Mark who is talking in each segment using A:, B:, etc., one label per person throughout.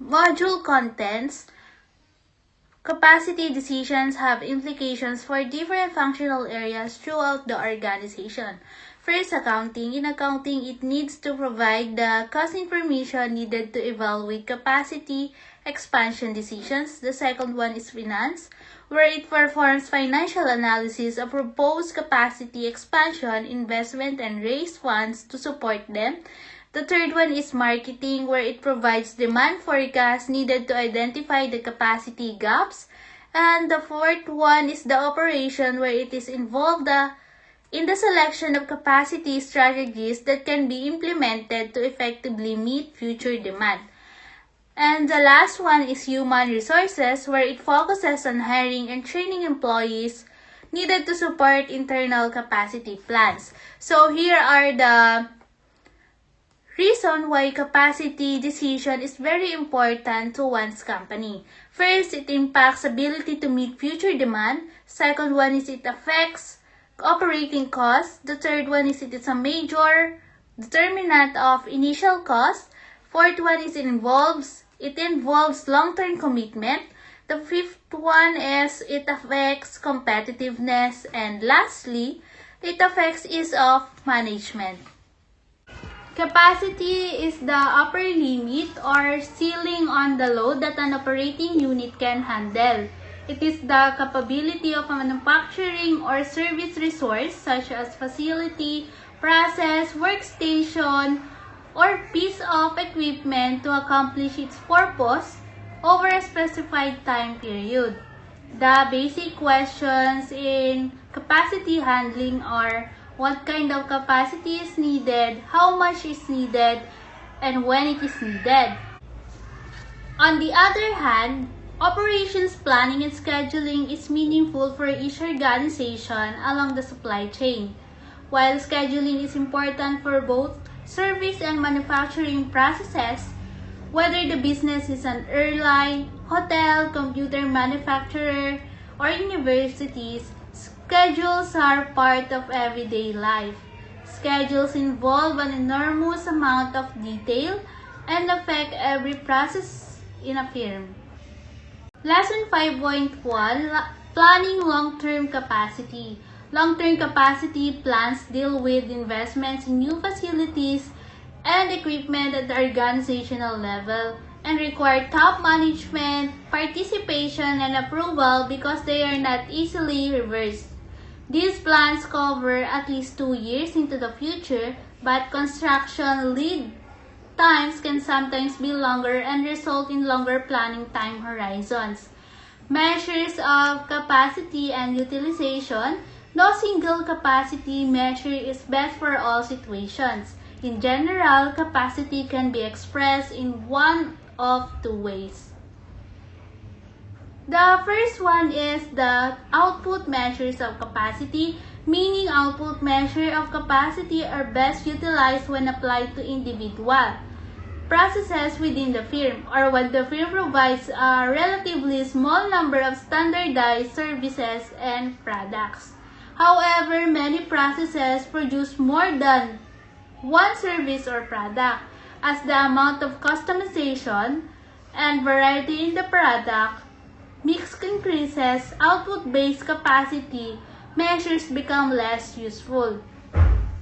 A: module contents, capacity decisions have implications for different functional areas throughout the organization. First, accounting. In accounting, it needs to provide the cost information needed to evaluate capacity expansion decisions. The second one is finance, where it performs financial analysis of proposed capacity expansion, investment, and raise funds to support them. The third one is marketing, where it provides demand forecasts needed to identify the capacity gaps. And the fourth one is the operation, where it is involved in the selection of capacity strategies that can be implemented to effectively meet future demand. And the last one is human resources, where it focuses on hiring and training employees needed to support internal capacity plans. So here are the reason why capacity decision is very important to one's company. First, it impacts ability to meet future demand. Second one is it affects operating costs. The third one is it is a major determinant of initial cost. Fourth one is it involves long-term commitment. The fifth one is it affects competitiveness. And lastly, it affects ease of management. Capacity is the upper limit or ceiling on the load that an operating unit can handle. It is the capability of a manufacturing or service resource such as facility, process, workstation, or piece of equipment to accomplish its purpose over a specified time period. The basic questions in capacity handling are: what kind of capacity is needed, how much is needed, and when it is needed. On the other hand, operations planning and scheduling is meaningful for each organization along the supply chain. While scheduling is important for both service and manufacturing processes, whether the business is an airline, hotel, computer manufacturer, or universities, schedules are part of everyday life. Schedules involve an enormous amount of detail and affect every process in a firm. Lesson 5.1, Planning Long-Term Capacity. Long-term capacity plans deal with investments in new facilities and equipment at the organizational level and require top management, participation, and approval because they are not easily reversed. These plans cover at least 2 years into the future, but construction lead times can sometimes be longer and result in longer planning time horizons. Measures of capacity and utilization. No single capacity measure is best for all situations. In general, capacity can be expressed in one of two ways. The first one is the output measures of capacity, meaning output measures of capacity are best utilized when applied to individual processes within the firm, or when the firm provides a relatively small number of standardized services and products. However, many processes produce more than one service or product. As the amount of customization and variety in the product mix increases, output-based capacity measures become less useful.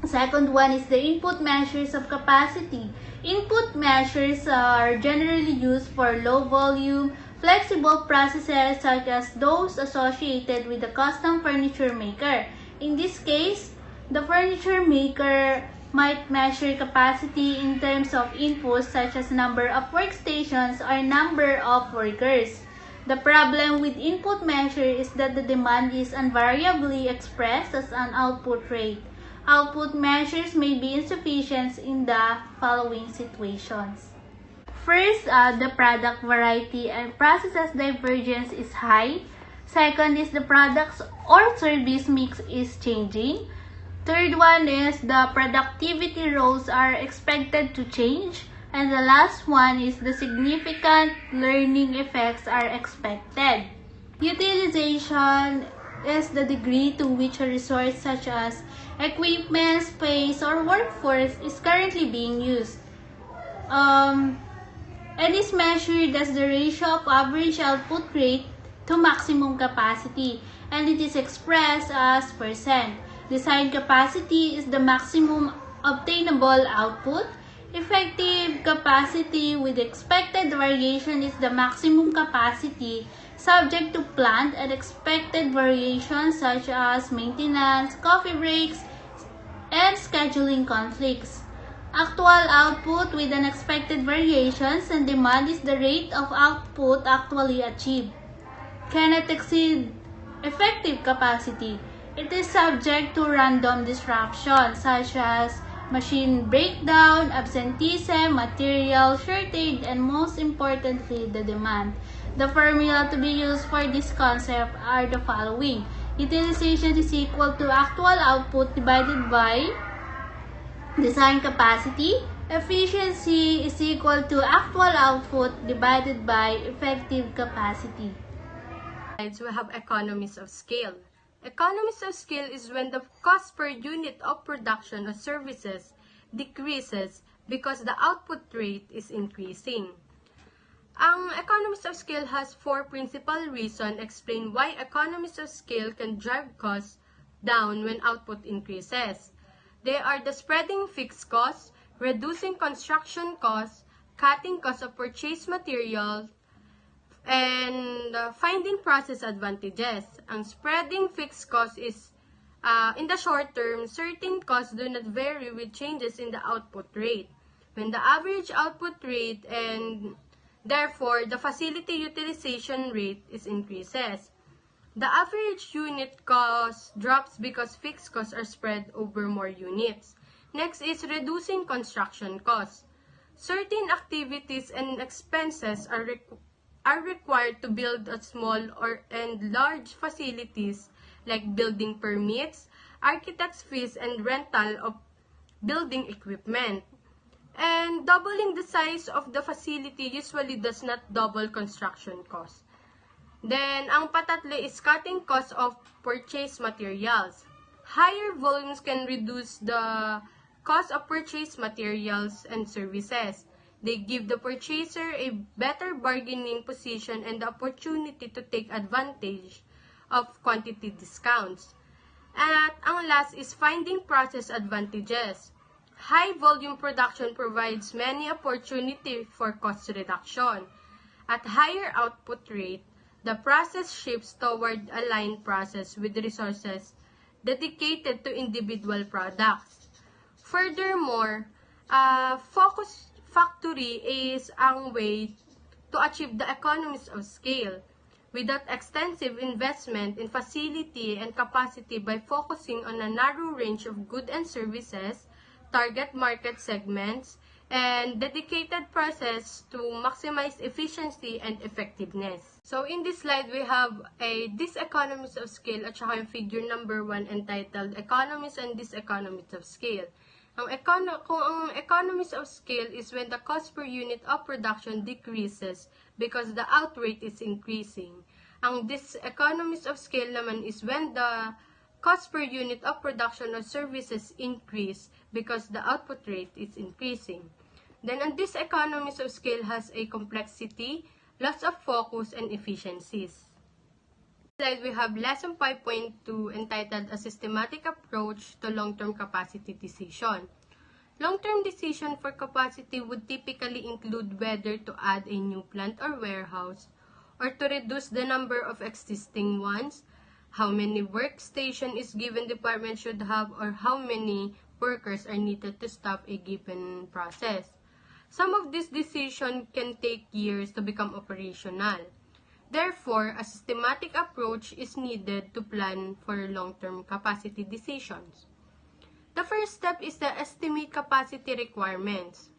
A: Second one is the input measures of capacity. Input measures are generally used for low volume, flexible processes such as those associated with a custom furniture maker. In this case, the furniture maker might measure capacity in terms of inputs such as number of workstations or number of workers. The problem with input measure is that the demand is invariably expressed as an output rate. Output measures may be insufficient in the following situations. First, the product variety and processes divergence is high. Second is the products or service mix is changing. Third one is the productivity roles are expected to change. And the last one is the significant learning effects are expected. Utilization is the degree to which a resource such as equipment, space, or workforce is currently being used. and is measured as the ratio of average output rate to maximum capacity, and it is expressed as percent. Design capacity is the maximum obtainable output. Effective capacity with expected variation is the maximum capacity subject to planned and expected variations such as maintenance, coffee breaks, and scheduling conflicts. Actual output with unexpected variations and demand is the rate of output actually achieved. Cannot exceed effective capacity. It is subject to random disruptions such as machine breakdown, absenteeism, material shortage, and most importantly, the demand. The formula to be used for this concept are the following. Utilization is equal to actual output divided by design capacity. Efficiency is equal to actual output divided by effective capacity.
B: We have economies of scale. Economies of scale is when the cost per unit of production or services decreases because the output rate is increasing. Ang economies of scale has four principal reasons explain why economies of scale can drive costs down when output increases. They are the spreading fixed costs, reducing construction costs, cutting costs of purchased materials, and finding process advantages. Ang spreading fixed cost is, in the short term, certain costs do not vary with changes in the output rate. When the average output rate and therefore the facility utilization rate is increases, the average unit cost drops because fixed costs are spread over more units. Next is reducing construction costs. Certain activities and expenses are required to build a small and large facilities like building permits, architect's fees, and rental of building equipment. And doubling the size of the facility usually does not double construction costs. Then, ang patatlo is cutting costs of purchased materials. Higher volumes can reduce the cost of purchased materials and services. They give the purchaser a better bargaining position and the opportunity to take advantage of quantity discounts. At ang last is finding process advantages. High volume production provides many opportunities for cost reduction. At higher output rate, the process shifts toward a line process with resources dedicated to individual products. Furthermore, focus factory is ang way to achieve the economies of scale without extensive investment in facility and capacity by focusing on a narrow range of goods and services, target market segments, and dedicated process to maximize efficiency and effectiveness. So in this slide, we have this economies of scale at saka yung figure number 1 entitled Economies and Diseconomies of Scale. Kung ang economies of scale is when the cost per unit of production decreases because the output rate is increasing. Ang diseconomies of scale naman is when the cost per unit of production or services increase because the output rate is increasing. Then, ang diseconomies of scale has a complexity, loss of focus, and efficiencies. Slide, we have lesson 5.2 entitled A Systematic Approach to Long-Term Capacity Decision. Long-term decision for capacity would typically include whether to add a new plant or warehouse, or to reduce the number of existing ones, how many workstation is given department should have, or how many workers are needed to staff a given process. Some of these decisions can take years to become operational. Therefore, a systematic approach is needed to plan for long-term capacity decisions. The first step is the estimate capacity requirements.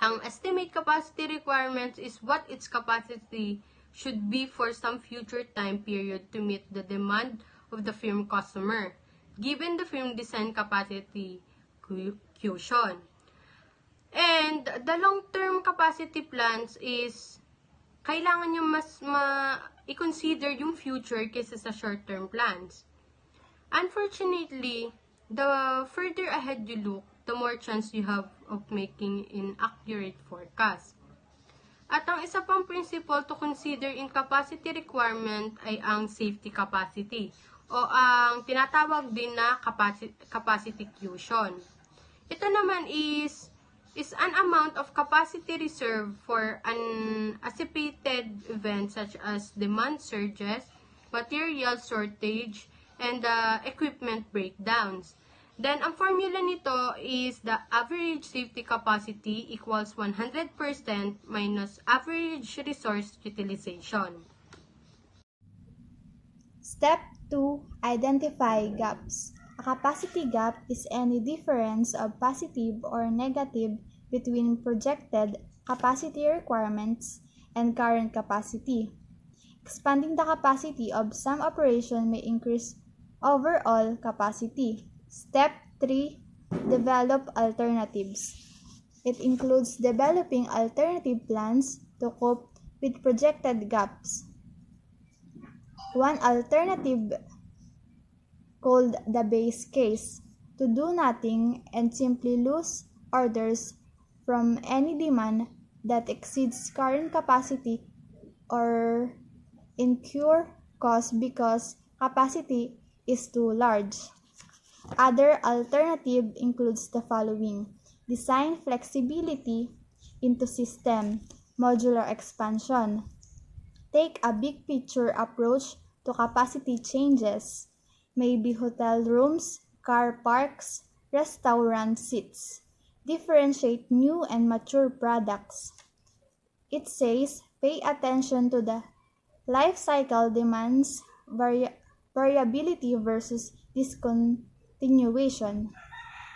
B: Ang estimate capacity requirements is what its capacity should be for some future time period to meet the demand of the firm customer, given the firm design capacity quotient. And the long-term capacity plans is kailangan nyo mas i-consider yung future kaysa sa short-term plans. Unfortunately, the further ahead you look, the more chance you have of making inaccurate forecast. At ang isa pang principle to consider in capacity requirement ay ang safety capacity o ang tinatawag din na capacity quotient. Ito naman is an amount of capacity reserved for unanticipated events such as demand surges, material shortage, and equipment breakdowns. Then, ang formula nito is the average safety capacity equals 100% minus average resource utilization.
C: Step 2. Identify gaps. A capacity gap is any difference of positive or negative between projected capacity requirements and current capacity. Expanding the capacity of some operation may increase overall capacity. Step 3. Develop alternatives. It includes developing alternative plans to cope with projected gaps. One alternative, called the base case, to do nothing and simply lose orders from any demand that exceeds current capacity or incur costs because capacity is too large. Other alternative includes the following: design flexibility into system, modular expansion. Take a big picture approach to capacity changes, maybe hotel rooms, car parks, restaurant seats. Differentiate new and mature products. It says pay attention to the life cycle demands, variability versus discontinuation.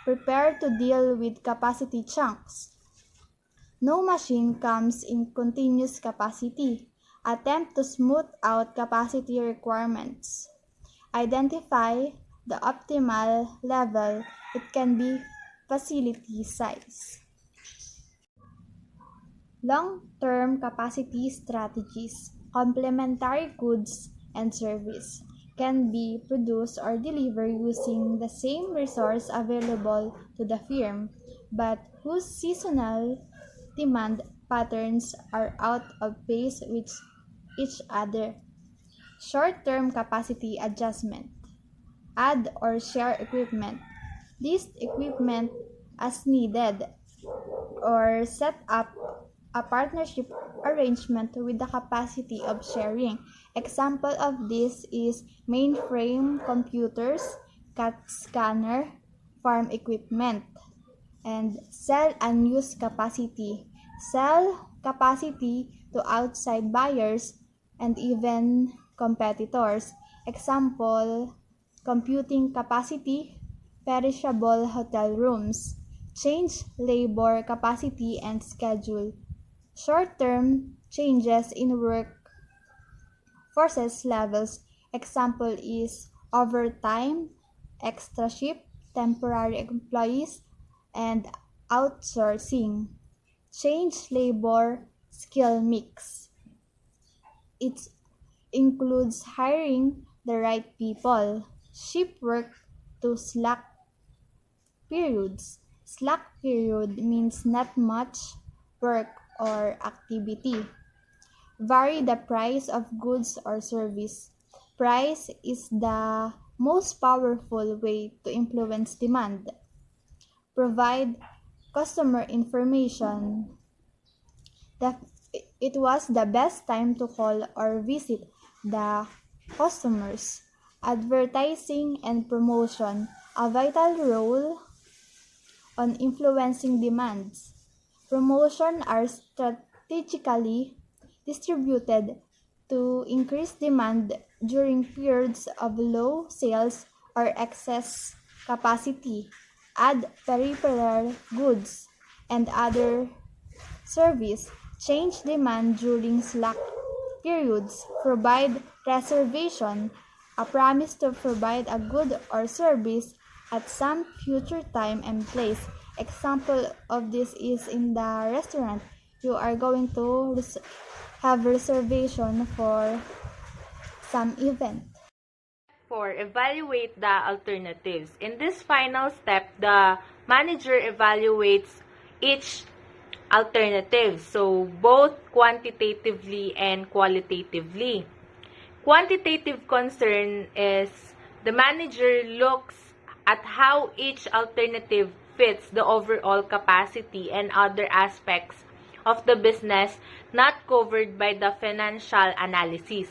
C: Prepare to deal with capacity chunks. No machine comes in continuous capacity. Attempt to smooth out capacity requirements. Identify the optimal level. It can be facility size. Long-term capacity strategies. Complementary goods and service can be produced or delivered using the same resource available to the firm, but whose seasonal demand patterns are out of phase with each other. Short-term capacity adjustment. Add or share equipment. List equipment as needed or set up a partnership arrangement with the capacity of sharing. Example of this is mainframe computers, CAT scanner, farm equipment. And sell unused capacity. Sell capacity to outside buyers and even competitors. Example, computing capacity, perishable hotel rooms. Change labor capacity and schedule. Short-term changes in work forces levels. Example is overtime, extra shift, temporary employees, and outsourcing. Change labor skill mix. It includes hiring the right people. Shift work to slack periods. Slack period means not much work or activity. Vary the price of goods or service. Price is the most powerful way to influence demand. Provide customer information. It was the best time to call or visit the customers. Advertising and promotion, a vital role on influencing demands. Promotion are strategically distributed to increase demand during periods of low sales or excess capacity. Add peripheral goods and other service. Change demand during slack periods. Provide reservation, a promise to provide a good or service at some future time and place. Example of this is in the restaurant. You are going to have reservation for some event.
D: 4. Evaluate the alternatives. In this final step, the manager evaluates each alternatives, so both quantitatively and qualitatively. Quantitative concern is the manager looks at how each alternative fits the overall capacity and other aspects of the business not covered by the financial analysis.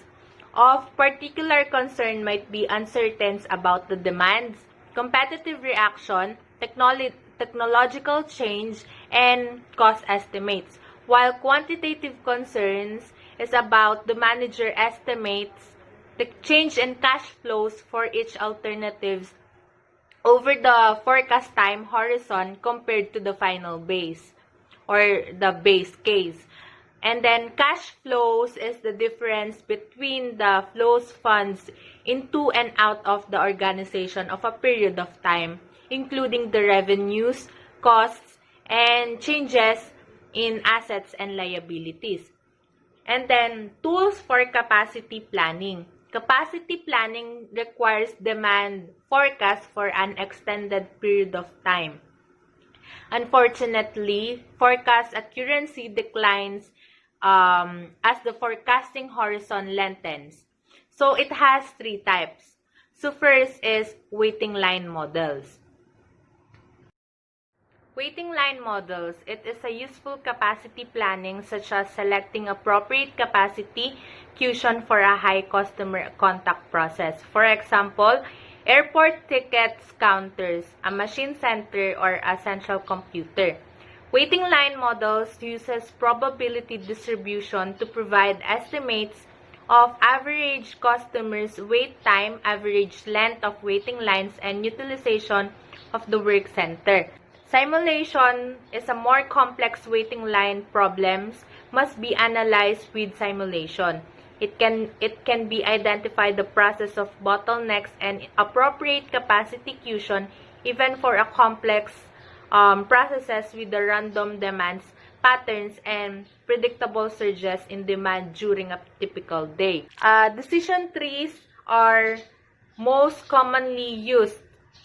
D: Of particular concern might be uncertainties about the demands, competitive reaction, technological change, and cost estimates, while quantitative concerns is about the manager estimates the change in cash flows for each alternatives over the forecast time horizon compared to the final base or the base case. And then cash flows is the difference between the flows funds into and out of the organization of a period of time, including the revenues, costs, and changes in assets and liabilities. And then tools for capacity planning. Capacity planning requires demand forecast for an extended period of time. Unfortunately, forecast accuracy declines as the forecasting horizon lengthens. So it has three types. So first is waiting line models. Waiting line models, it is a useful capacity planning such as selecting appropriate capacity quotient for a high customer contact process. For example, airport tickets counters, a machine center, or a central computer. Waiting line models uses probability distribution to provide estimates of average customers' wait time, average length of waiting lines, and utilization of the work center. Simulation is a more complex waiting line problems must be analyzed with simulation. It can be identified the process of bottlenecks and appropriate capacity quotient even for a complex processes with the random demands, patterns, and predictable surges in demand during a typical day. Decision trees are most commonly used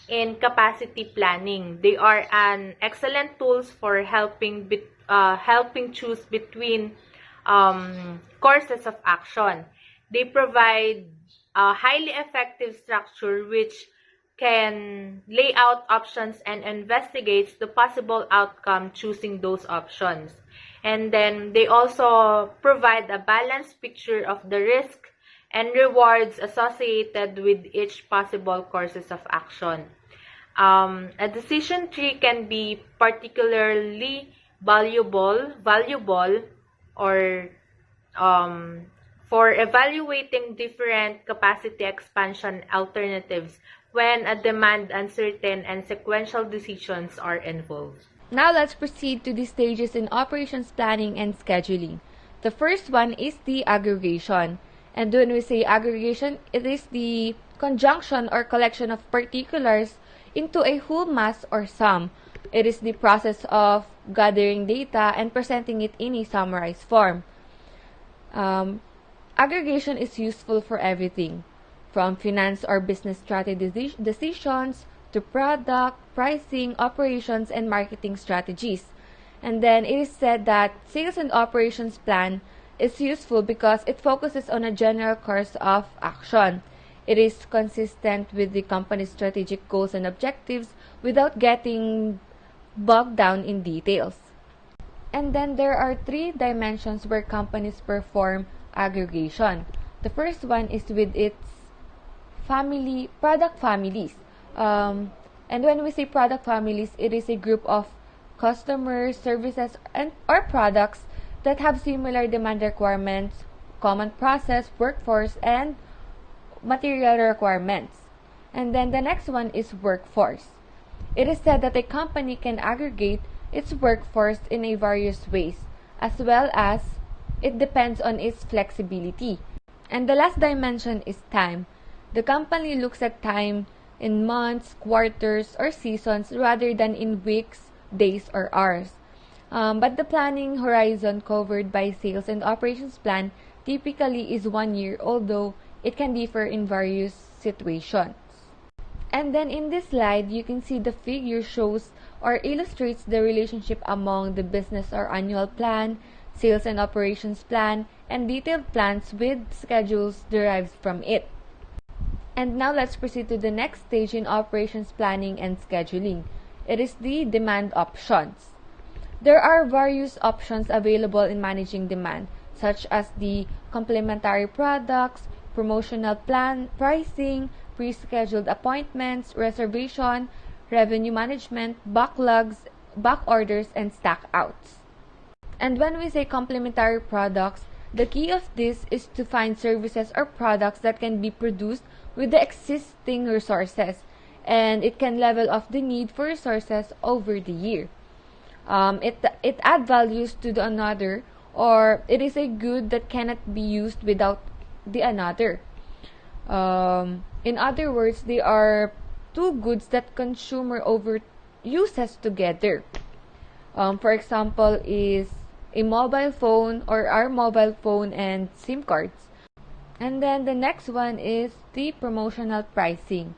D: in capacity planning. They are an excellent tools for helping choose between courses of action. They provide a highly effective structure which can lay out options and investigates the possible outcome choosing those options. And then they also provide a balanced picture of the risk and rewards associated with each possible courses of action. A decision tree can be particularly valuable or for evaluating different capacity expansion alternatives when a demand uncertain and sequential decisions are involved.
E: Now let's proceed to the stages in operations planning and scheduling. The first one is the aggregation. And when we say aggregation, it is the conjunction or collection of particulars into a whole mass or sum. It is the process of gathering data and presenting it in a summarized form. Aggregation is useful for everything, from finance or business strategy decisions to product, pricing, operations, and marketing strategies. And then it is said that sales and operations plan is useful because it focuses on a general course of action. It is consistent with the company's strategic goals and objectives without getting bogged down in details. And then there are three dimensions where companies perform aggregation. The first one is with its product families. And when we say product families, it is a group of customers, services, or products that have similar demand requirements, common process, workforce, and material requirements. And then the next one is workforce. It is said that a company can aggregate its workforce in a various ways, as well as it depends on its flexibility. And the last dimension is time. The company looks at time in months, quarters, or seasons rather than in weeks, days, or hours. But the planning horizon covered by sales and operations plan typically is 1 year, although it can differ in various situations. And then in this slide, you can see the figure shows or illustrates the relationship among the business or annual plan, sales and operations plan, and detailed plans with schedules derived from it. And now let's proceed to the next stage in operations planning and scheduling. It is the demand options. There are various options available in managing demand, such as the complementary products, promotional plan pricing, pre-scheduled appointments, reservation, revenue management, backlogs, back orders, and stack outs. And when we say complementary products, the key of this is to find services or products that can be produced with the existing resources, and it can level off the need for resources over the year. It adds values to the another, or it is a good that cannot be used without the another. In other words, they are two goods that consumer over uses together. For example, is a mobile phone or our mobile phone and SIM cards. And then the next one is the promotional pricing.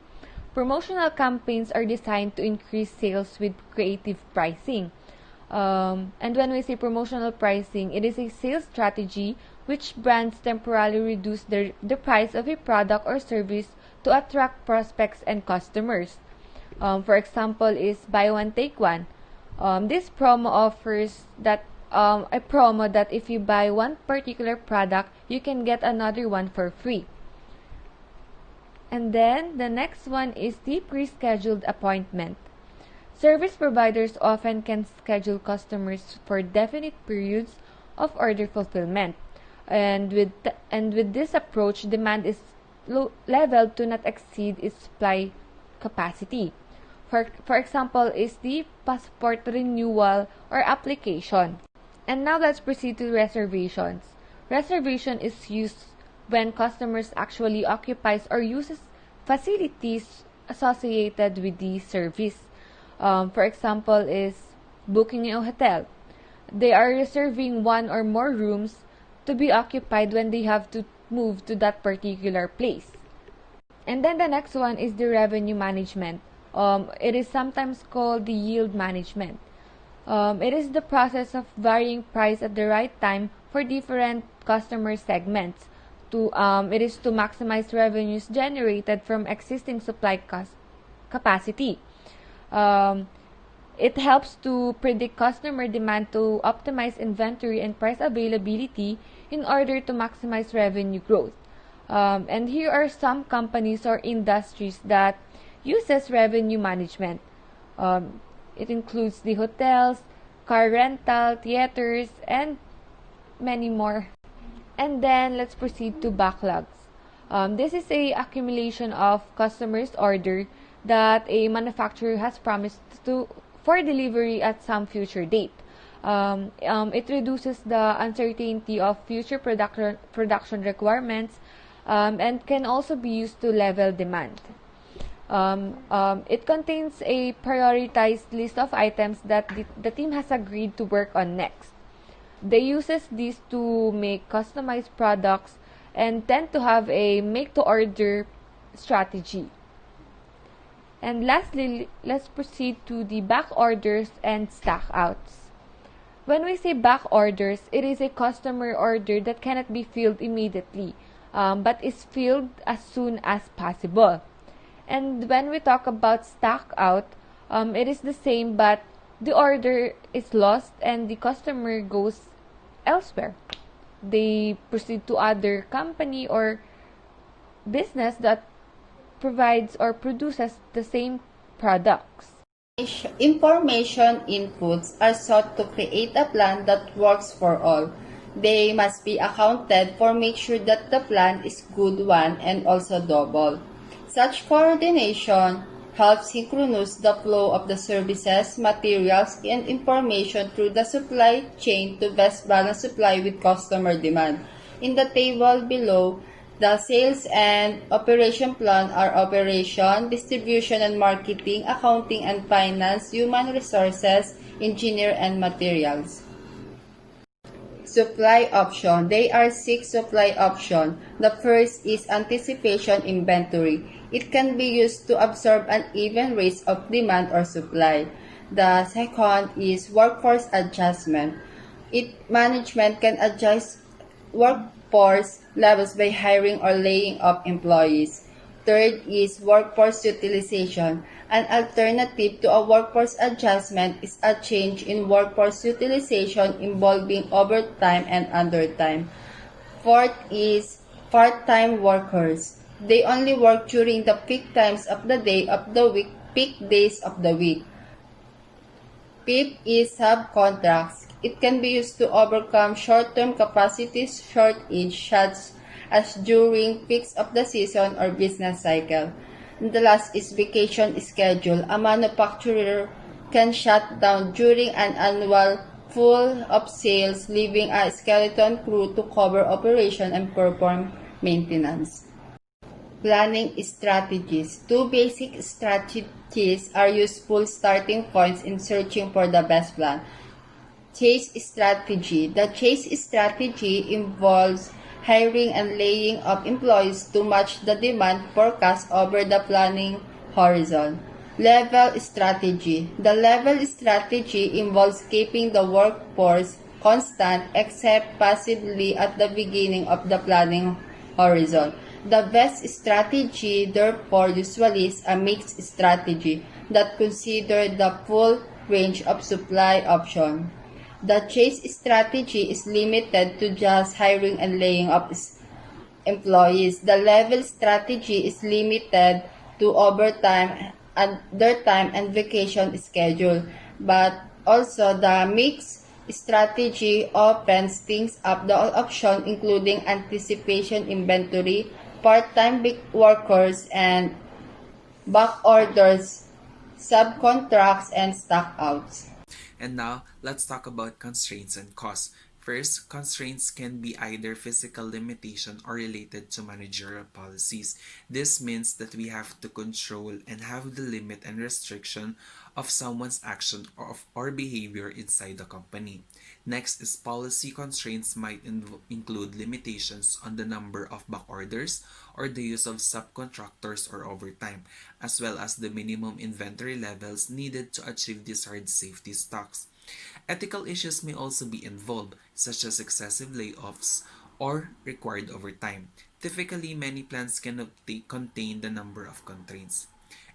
E: Promotional campaigns are designed to increase sales with creative pricing. And when we say promotional pricing, it is a sales strategy which brands temporarily reduce the price of a product or service to attract prospects and customers. For example, is buy one take one. This promo offers that a promo that if you buy one particular product, you can get another one for free. And then the next one is the pre-scheduled appointment. Service providers often can schedule customers for definite periods of order fulfillment. And with this approach, demand is leveled to not exceed its supply capacity. For example, is the passport renewal or application. And now let's proceed to reservations. Reservation is used when customers actually occupies or uses facilities associated with the service. For example, is booking a hotel. They are reserving one or more rooms to be occupied when they have to move to that particular place. And then the next one is the revenue management. It is sometimes called the yield management. It is the process of varying price at the right time for different customer segments. It is to maximize revenues generated from existing supply capacity. It helps to predict customer demand to optimize inventory and price availability in order to maximize revenue growth. And here are some companies or industries that uses revenue management. It includes the hotels, car rental, theaters, and many more. And then let's proceed to backlogs. This is a accumulation of customers' order that a manufacturer has promised for delivery at some future date. It reduces the uncertainty of future production requirements and can also be used to level demand. It contains a prioritized list of items that the team has agreed to work on next. They uses these to make customized products and tend to have a make-to-order strategy. And lastly, let's proceed to the back orders and stack outs. When we say back orders, it is a customer order that cannot be filled immediately, but is filled as soon as possible. And when we talk about stack out, it is the same, but the order is lost and the customer goes elsewhere. They proceed to other company or business that provides or produces the same products.
F: Information inputs are sought to create a plan that works for all. They must be accounted for, make sure that the plan is good one and also double. Such coordination helps synchronize the flow of the services, materials, and information through the supply chain to best balance supply with customer demand. In the table below, the sales and operation plan are operation, distribution and marketing, accounting and finance, human resources, engineer, and materials. Supply option. There are 6 supply options. The first is anticipation inventory. It can be used to absorb an even risk of demand or supply. The second is workforce adjustment. Management can adjust workforce levels by hiring or laying off employees. Third is workforce utilization. An alternative to a workforce adjustment is a change in workforce utilization involving overtime and undertime. Fourth is part-time workers. They only work during the peak times of the day of the week, peak days of the week. Fifth is subcontracts. It can be used to overcome short-term capacity shortage such as during peaks of the season or business cycle. And the last is vacation schedule. A manufacturer can shut down during an annual full of sales, leaving a skeleton crew to cover operation and perform maintenance. Planning strategies. Two basic strategies are useful starting points in searching for the best plan. Chase strategy. The chase strategy involves hiring and laying off employees to match the demand forecast over the planning horizon. Level strategy. The level strategy involves keeping the workforce constant except passively at the beginning of the planning horizon. The best strategy, therefore, usually is a mixed strategy that considers the full range of supply options. The chase strategy is limited to just hiring and laying off employees. The level strategy is limited to overtime, undertime, and vacation schedule. But also the mixed strategy opens things up the option including anticipation inventory, part-time workers, and back orders, subcontracts, and stockouts.
G: And now, let's talk about constraints and costs. First, constraints can be either physical limitation or related to managerial policies. This means that we have to control and have the limit and restriction of someone's action or behavior inside the company. Next is policy constraints might include limitations on the number of back orders or the use of subcontractors or overtime, as well as the minimum inventory levels needed to achieve desired safety stocks. Ethical issues may also be involved, such as excessive layoffs or required overtime. Typically, many plans cannot contain the number of constraints.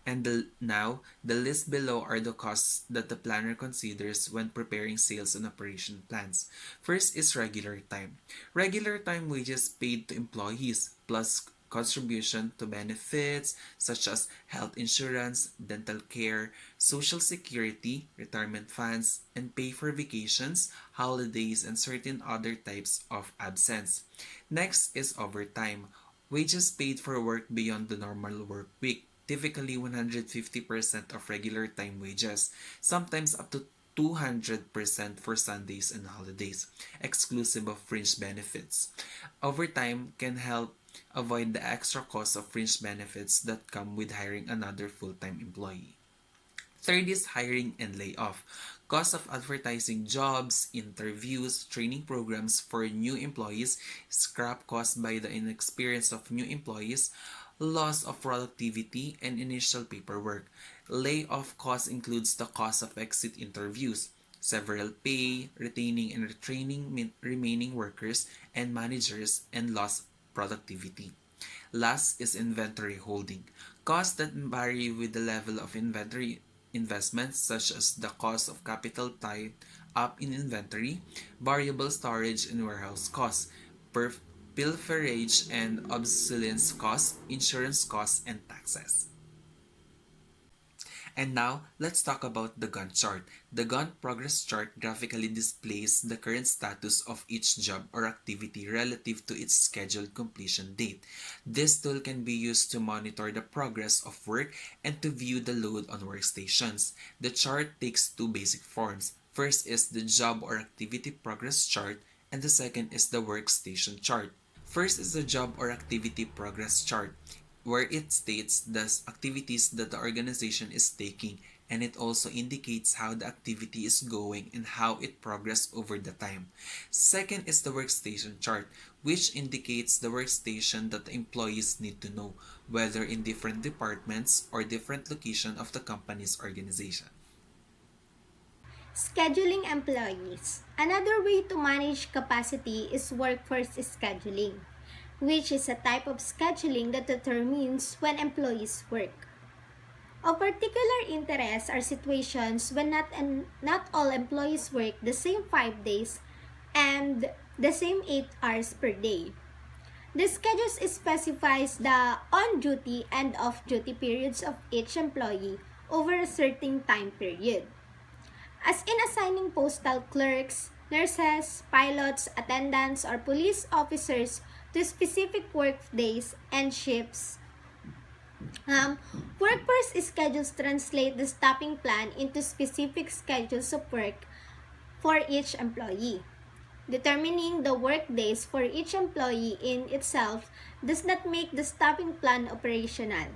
G: And now, the list below are the costs that the planner considers when preparing sales and operation plans. First is regular time. Regular time wages paid to employees plus contribution to benefits such as health insurance, dental care, social security, retirement funds, and pay for vacations, holidays, and certain other types of absence. Next is overtime. Wages paid for work beyond the normal work week, typically 150% of regular time wages, sometimes up to 200% for Sundays and holidays, exclusive of fringe benefits. Overtime can help avoid the extra cost of fringe benefits that come with hiring another full-time employee. Third is hiring and layoff. Cost of advertising jobs, interviews, training programs for new employees, scrap caused by the inexperience of new employees, loss of productivity, and initial paperwork. Layoff cost includes the cost of exit interviews, several pay, retaining and retraining remaining workers and managers, and lost productivity. Last is inventory holding. Costs that vary with the level of inventory investments, such as the cost of capital tied up in inventory, variable storage and warehouse costs, pilferage and obsolescence costs, insurance costs, and taxes. And now, let's talk about the Gantt chart. The Gantt progress chart graphically displays the current status of each job or activity relative to its scheduled completion date. This tool can be used to monitor the progress of work and to view the load on workstations. The chart takes two basic forms. First is the job or activity progress chart, and the second is the workstation chart. First is the job or activity progress chart, where it states the activities that the organization is taking, and it also indicates how the activity is going and how it progressed over the time. Second is the workstation chart, which indicates the workstation that the employees need to know, whether in different departments or different location of the company's organization.
H: Scheduling employees. Another way to manage capacity is workforce scheduling, which is a type of scheduling that determines when employees work. Of particular interest are situations when not all employees work the same 5 days and the same 8 hours per day. The schedule specifies the on-duty and off-duty periods of each employee over a certain time period. As in assigning postal clerks, nurses, pilots, attendants, or police officers to specific work days and shifts, workforce schedules translate the staffing plan into specific schedules of work for each employee. Determining the work days for each employee in itself does not make the staffing plan operational.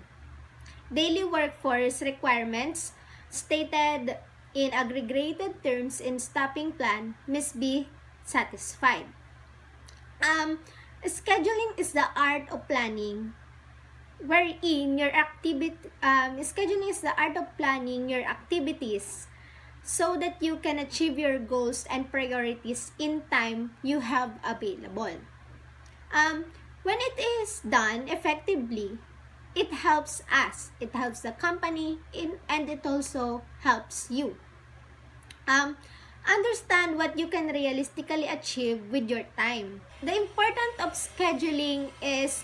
H: Daily workforce requirements stated in aggregated terms in staffing plan must be satisfied. Scheduling is the art of planning wherein your scheduling is the art of planning your activities so that you can achieve your goals and priorities in time you have available. When it is done effectively, it helps us, it helps the company, and it also helps you. Understand what you can realistically achieve with your time. The importance of scheduling is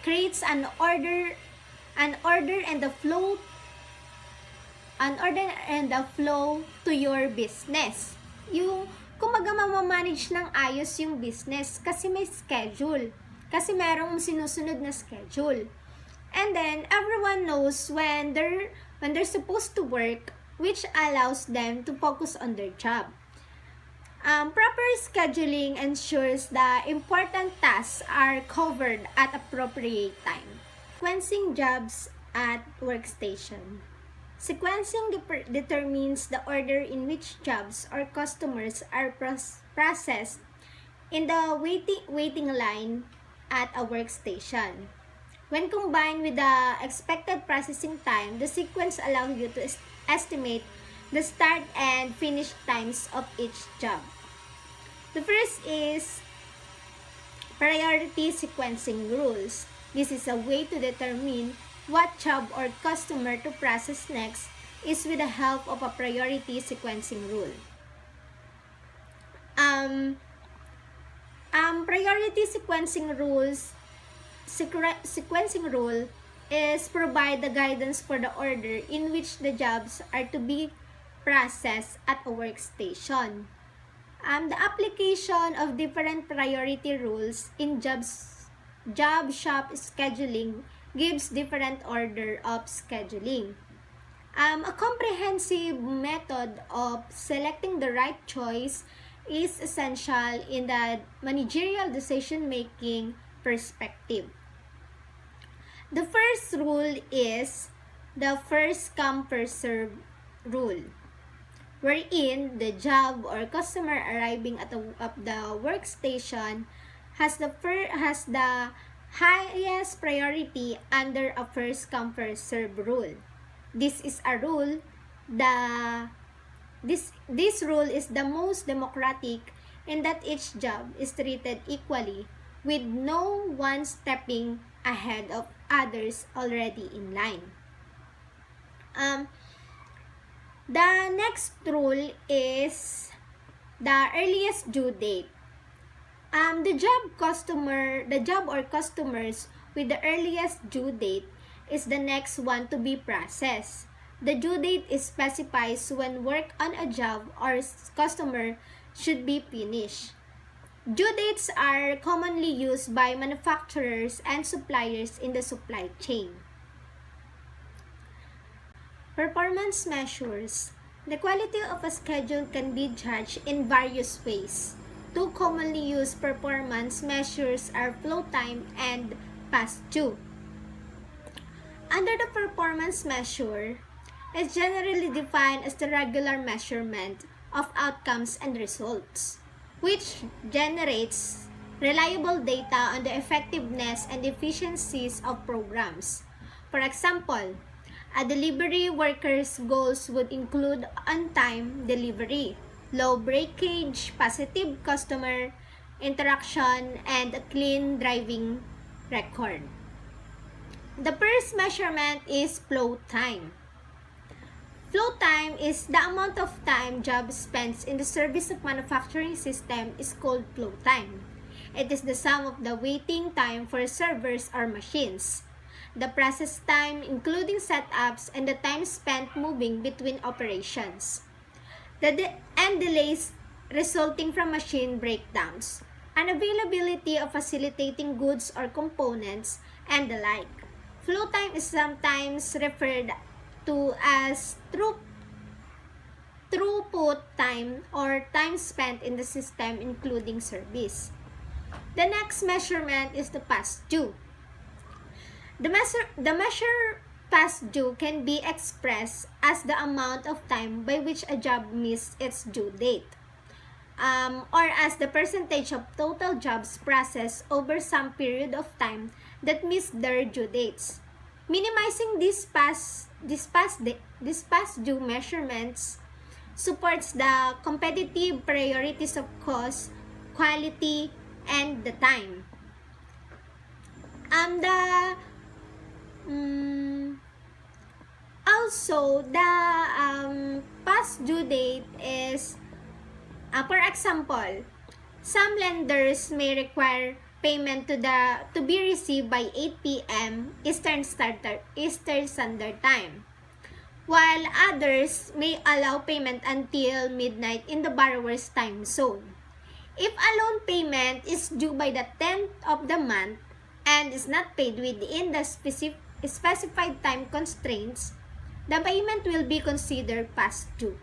H: creates an order and the flow to your business. Yung kumaga mamamanage ng ayos yung business kasi may schedule. Kasi merong sinusunod na schedule. And then everyone knows when they're supposed to work, which allows them to focus on their job. Proper scheduling ensures the important tasks are covered at appropriate time. Sequencing jobs at workstation. Sequencing determines the order in which jobs or customers are processed in the waiting line at a workstation. When combined with the expected processing time, the sequence allows you to estimate the start and finish times of each job. The first is priority sequencing rules. This is a way to determine what job or customer to process next is with the help of a priority sequencing rule. Priority sequencing rule is provide the guidance for the order in which the jobs are to be processed at a workstation. The application of different priority rules in job shop scheduling gives different order of scheduling. A comprehensive method of selecting the right choice is essential in the managerial decision-making perspective. The first rule is the first come first serve rule, wherein the job or customer arriving at the workstation has the highest priority under a first come first serve rule. This is a rule this rule is the most democratic in that each job is treated equally with no one stepping ahead of others already in line. The next rule is the earliest due date. The job or customers with the earliest due date is the next one to be processed. The due date is specifies when work on a job or customer should be finished. Due dates are commonly used by manufacturers and suppliers in the supply chain. Performance measures. The quality of a schedule can be judged in various ways. Two commonly used performance measures are flow time and past due. Under the performance measure, is generally defined as the regular measurement of outcomes and results, which generates reliable data on the effectiveness and efficiencies of programs. For example, A delivery worker's goals would include on-time delivery, low breakage, positive customer interaction, and a clean driving record. The first measurement is flow time. Flow time is the amount of time job spends in the service of manufacturing system is called flow time. It is the sum of the waiting time for servers or machines, the process time including setups, and the time spent moving between operations. And delays resulting from machine breakdowns, unavailability of facilitating goods or components, and the like. Flow time is sometimes referred to as throughput time or time spent in the system including service. The next measurement is the past due. The measure past due can be expressed as the amount of time by which a job missed its due date, or as the percentage of total jobs processed over some period of time that missed their due dates. Minimizing these past due measurements supports the competitive priorities of cost, quality, and the time. Also, the past due date is, for example, some lenders may require payment to be received by 8 p.m. Eastern Standard Time, while others may allow payment until midnight in the borrower's time zone. If a loan payment is due by the 10th of the month and is not paid within the specified time constraints, the payment will be considered past due.